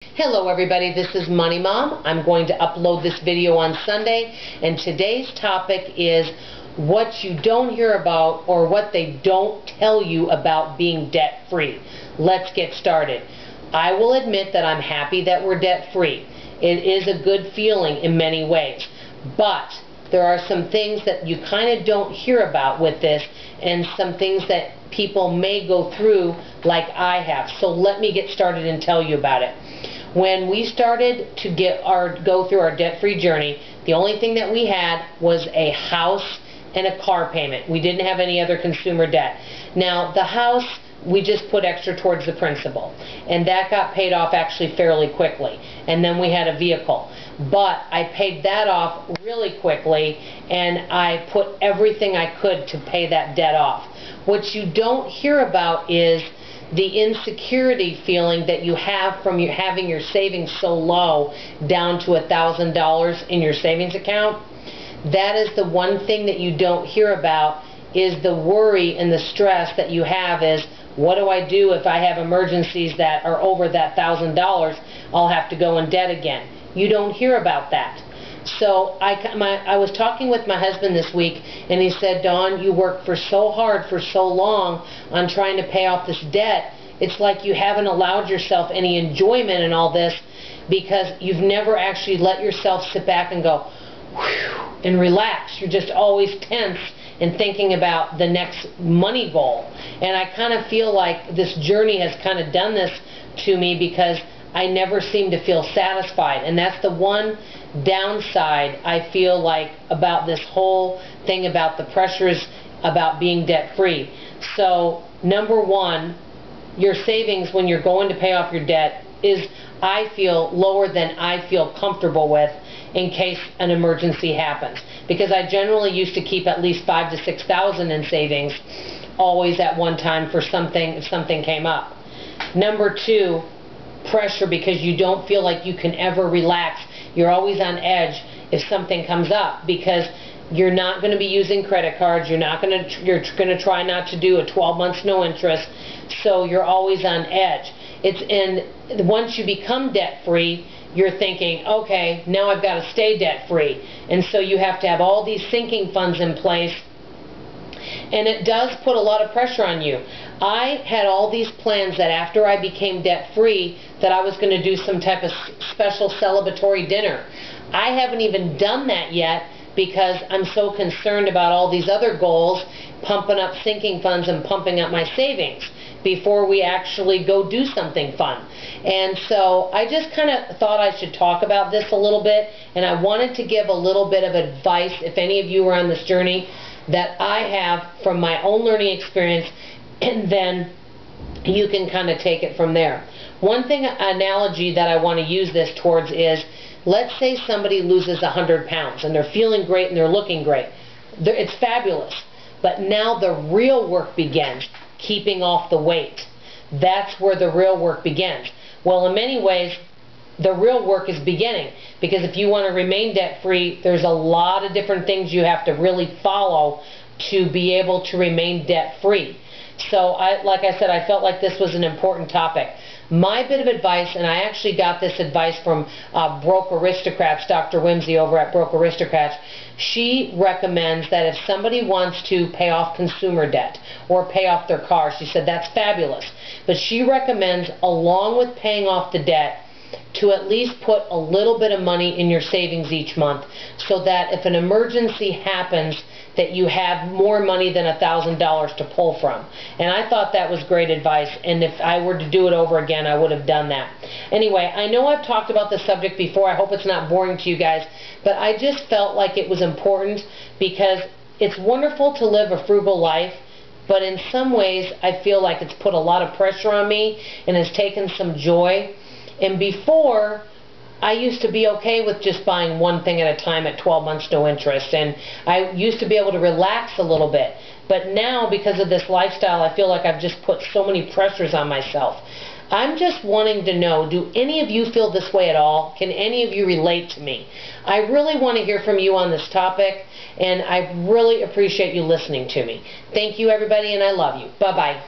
Hello everybody, this is Money Mom. I'm going to upload this video on Sunday, and today's topic is what you don't hear about or what they don't tell you about being debt-free. Let's get started. I will admit that I'm happy that we're debt-free. It is a good feeling in many ways, but there are some things that you kind of don't hear about with this, and some things that people may go through like I have. So let me get started and tell you about it. When we started to go through our debt-free journey, the only thing that we had was a house and a car payment. We didn't have any other consumer debt. Now, the house, we just put extra towards the principal, and that got paid off actually fairly quickly. And then we had a vehicle, but I paid that off really quickly, and I put everything I could to pay that debt off. What you don't hear about is the insecurity feeling that you have from having your savings so low down to $1,000 in your savings account. That is the one thing that you don't hear about, is the worry and the stress that you have is, what do I do if I have emergencies that are over that $1,000? I'll have to go in debt again. You don't hear about that. So I was talking with my husband this week, and he said, Dawn, you worked so hard for so long on trying to pay off this debt. It's like you haven't allowed yourself any enjoyment in all this because you've never actually let yourself sit back and go, whew, and relax. You're just always tense and thinking about the next money goal. And I kind of feel like this journey has kind of done this to me because I never seem to feel satisfied. And that's the one downside I feel like about this whole thing about the pressures about being debt-free. So, number one, your savings when you're going to pay off your debt is, I feel, lower than I feel comfortable with in case an emergency happens. Because I generally used to keep at least $5,000 to $6,000 in savings always at one time for something if something came up. Number two, pressure, because you don't feel like you can ever relax. You're always on edge if something comes up because you're not going to be using credit cards. You're going to try not to do a 12 months no interest. So you're always on edge. And once you become debt free, you're thinking, okay, now I've got to stay debt free. And so you have to have all these sinking funds in place. And it does put a lot of pressure on you. I had all these plans that after I became debt-free that I was going to do some type of special celebratory dinner. I haven't even done that yet because I'm so concerned about all these other goals, pumping up sinking funds and pumping up my savings before we actually go do something fun. And so I just kind of thought I should talk about this a little bit, and I wanted to give a little bit of advice if any of you are on this journey that I have from my own learning experience, and then you can kind of take it from there. One analogy that I want to use this towards is, let's say somebody loses 100 pounds and they're feeling great and they're looking great. It's fabulous. But now the real work begins, keeping off the weight. That's where the real work begins. Well, in many ways, the real work is beginning, because if you want to remain debt-free, there's a lot of different things you have to really follow to be able to remain debt-free. So, like I said, I felt like this was an important topic. My bit of advice, and I actually got this advice from Broke Aristocrats, Dr. Whimsy over at Broke Aristocrats. She recommends that if somebody wants to pay off consumer debt or pay off their car, she said that's fabulous. But she recommends, along with paying off the debt, to at least put a little bit of money in your savings each month, so that if an emergency happens, that you have more money than $1,000 to pull from. And I thought that was great advice, and if I were to do it over again, I would have done that. Anyway, I know I've talked about this subject before. I hope it's not boring to you guys, but I just felt like it was important because it's wonderful to live a frugal life, but in some ways I feel like it's put a lot of pressure on me and has taken some joy. And before, I used to be okay with just buying one thing at a time at 12 months no interest, and I used to be able to relax a little bit. But now, because of this lifestyle, I feel like I've just put so many pressures on myself. I'm just wanting to know, do any of you feel this way at all? Can any of you relate to me? I really want to hear from you on this topic, and I really appreciate you listening to me. Thank you, everybody, and I love you. Bye-bye.